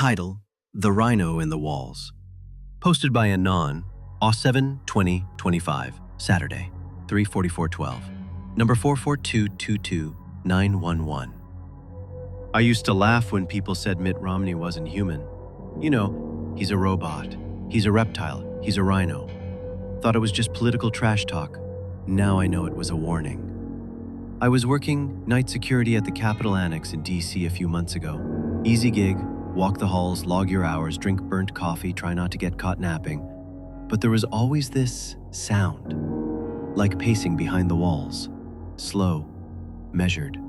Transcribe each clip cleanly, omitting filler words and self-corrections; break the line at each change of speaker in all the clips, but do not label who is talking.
Title: The Rhino in the Walls. Posted by Anon, August 7, 2025, Saturday, 3:44:12. Number 442222911. I used to laugh when people said Mitt Romney wasn't human. You know, he's a robot, he's a reptile, he's a rhino. Thought it was just political trash talk. Now I know it was a warning. I was working night security at the Capitol Annex in DC a few months ago. Easy gig, walk the halls, log your hours, drink burnt coffee, try not to get caught napping. But there was always this sound, like pacing behind the walls. Slow, measured,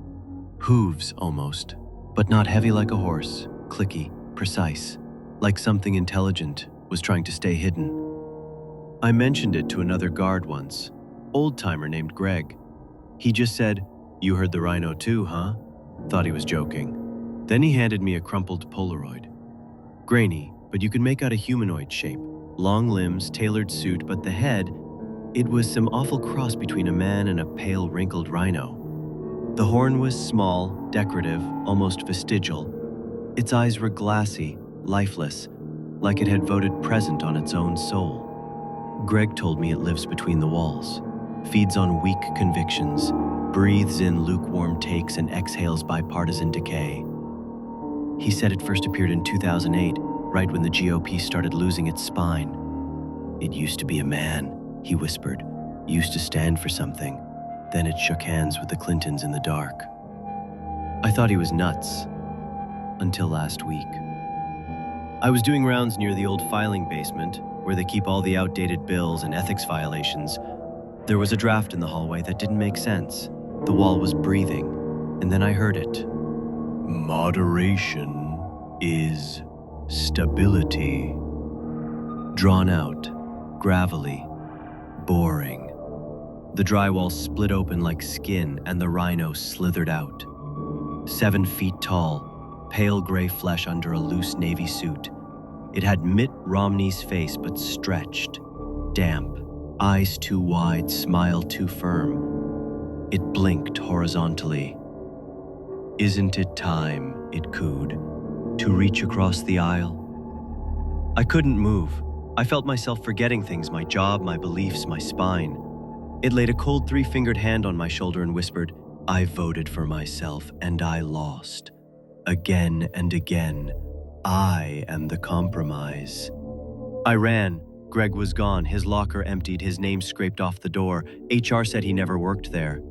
hooves almost, but not heavy like a horse, clicky, precise, like something intelligent was trying to stay hidden. I mentioned it to another guard once, old-timer named Greg. He just said, "You heard the rhino too, huh?" Thought he was joking. Then he handed me a crumpled Polaroid. Grainy, but you could make out a humanoid shape. Long limbs, tailored suit, but the head, it was some awful cross between a man and a pale, wrinkled rhino. The horn was small, decorative, almost vestigial. Its eyes were glassy, lifeless, like it had voted present on its own soul. Greg told me it lives between the walls, feeds on weak convictions, breathes in lukewarm takes and exhales bipartisan decay. He said it first appeared in 2008, right when the GOP started losing its spine. "It used to be a man," he whispered, "used to stand for something. Then it shook hands with the Clintons in the dark." I thought he was nuts, until last week. I was doing rounds near the old filing basement, where they keep all the outdated bills and ethics violations. There was a draft in the hallway that didn't make sense. The wall was breathing, and then I heard it. "Moderation is stability." Drawn out, gravelly, boring. The drywall split open like skin and the rhino slithered out. 7 feet tall, pale gray flesh under a loose navy suit. It had Mitt Romney's face but stretched, damp, eyes too wide, smile too firm. It blinked horizontally. "Isn't it time," it cooed, "to reach across the aisle?" I couldn't move. I felt myself forgetting things, my job, my beliefs, my spine. It laid a cold 3-fingered hand on my shoulder and whispered, "I voted for myself and I lost. Again and again, I am the compromise." I ran. Greg was gone, his locker emptied, his name scraped off the door. HR said he never worked there.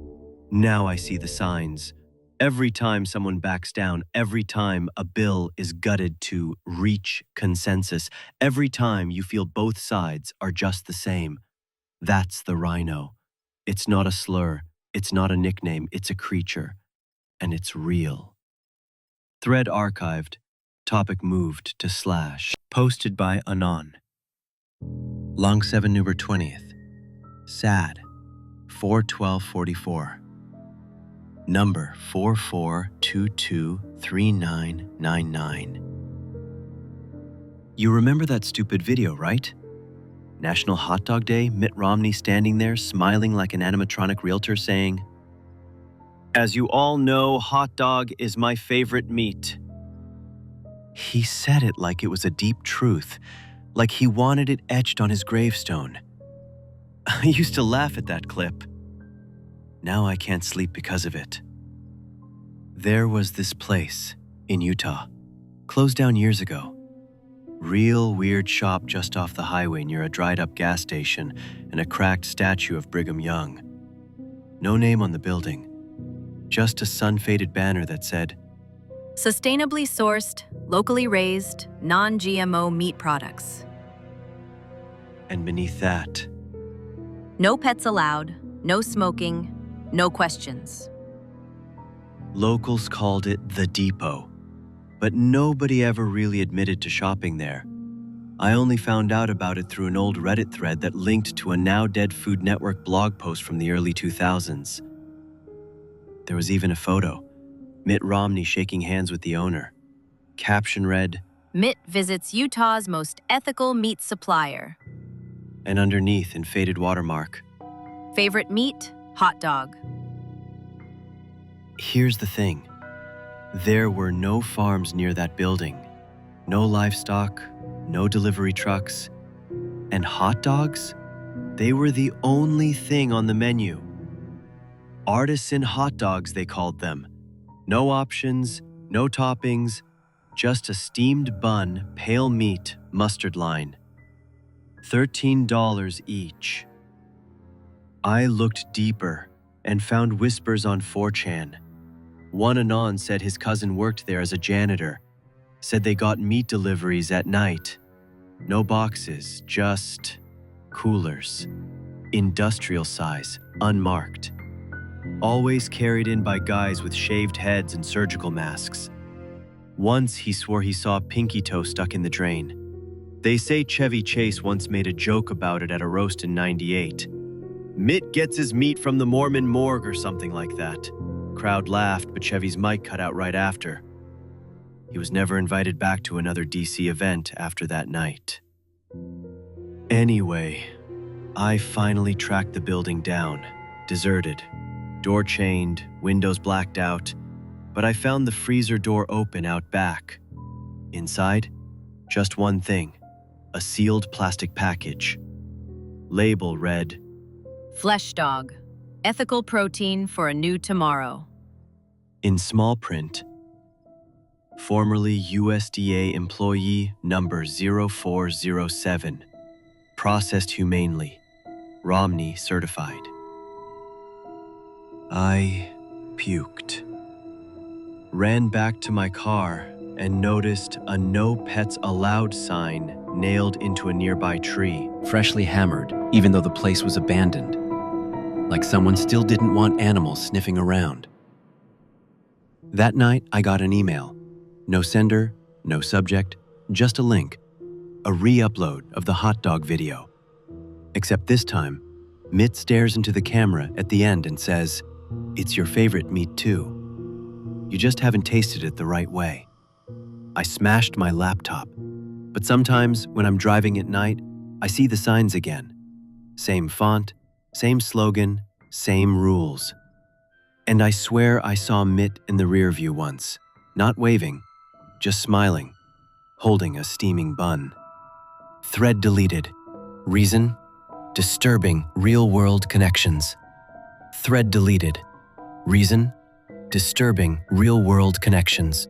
Now I see the signs. Every time someone backs down, every time a bill is gutted to reach consensus, every time you feel both sides are just the same. That's the rhino. It's not a slur, it's not a nickname, it's a creature. And it's real. Thread archived, topic moved to /. Posted by Anon. Long 7 November 20th. Sad. 4/12/44. Number 44223999. You remember that stupid video, right? National Hot Dog Day, Mitt Romney standing there smiling like an animatronic realtor saying, "As you all know, hot dog is my favorite meat." He said it like it was a deep truth, like he wanted it etched on his gravestone. I used to laugh at that clip. Now I can't sleep because of it. There was this place in Utah, closed down years ago. Real weird shop just off the highway near a dried-up gas station and a cracked statue of Brigham Young. No name on the building, just a sun-faded banner that said,
"Sustainably sourced, locally raised, non-GMO meat products."
And beneath that,
"No pets allowed, no smoking, no questions."
locals called it the Depot, but nobody ever really admitted to shopping there. I only found out about it through an old Reddit thread that linked to a now-dead Food Network blog post from the early 2000s. There was even a photo, Mitt Romney shaking hands with the owner. Caption read,
"Mitt visits Utah's most ethical meat supplier."
And underneath, in faded watermark,
"Favorite meat? Hot dog."
Here's the thing. There were no farms near that building. No livestock, no delivery trucks, and hot dogs? They were the only thing on the menu. Artisan hot dogs, they called them. No options, no toppings, just a steamed bun, pale meat, mustard line. $13 each. I looked deeper and found whispers on 4chan. One anon said his cousin worked there as a janitor, said they got meat deliveries at night. No boxes, just coolers. Industrial size, unmarked. Always carried in by guys with shaved heads and surgical masks. Once he swore he saw a pinky toe stuck in the drain. They say Chevy Chase once made a joke about it at a roast in '98. Mitt gets his meat from the Mormon morgue or something like that. Crowd laughed, but Chevy's mic cut out right after. He was never invited back to another DC event after that night. Anyway, I finally tracked the building down, deserted, door chained, windows blacked out, but I found the freezer door open out back. Inside, just one thing, a sealed plastic package. Label read,
Flesh dog. Ethical protein for a new tomorrow.
in small print, formerly USDA employee number 0407, processed humanely, Romney certified. I puked. Ran back to my car and noticed a no pets allowed sign nailed into a nearby tree.
Freshly hammered, even though the place was abandoned. Like someone still didn't want animals sniffing around. That night, I got an email. No sender, no subject, just a link. A re-upload of the hot dog video. Except this time, Mitt stares into the camera at the end and says, "It's your favorite meat too. You just haven't tasted it the right way." I smashed my laptop. But sometimes, when I'm driving at night, I see the signs again. Same font, same slogan, same rules. And I swear I saw Mitt in the rear view once, not waving, just smiling, holding a steaming bun. Thread deleted. Reason? Disturbing real-world connections. Thread deleted. Reason? Disturbing real-world connections.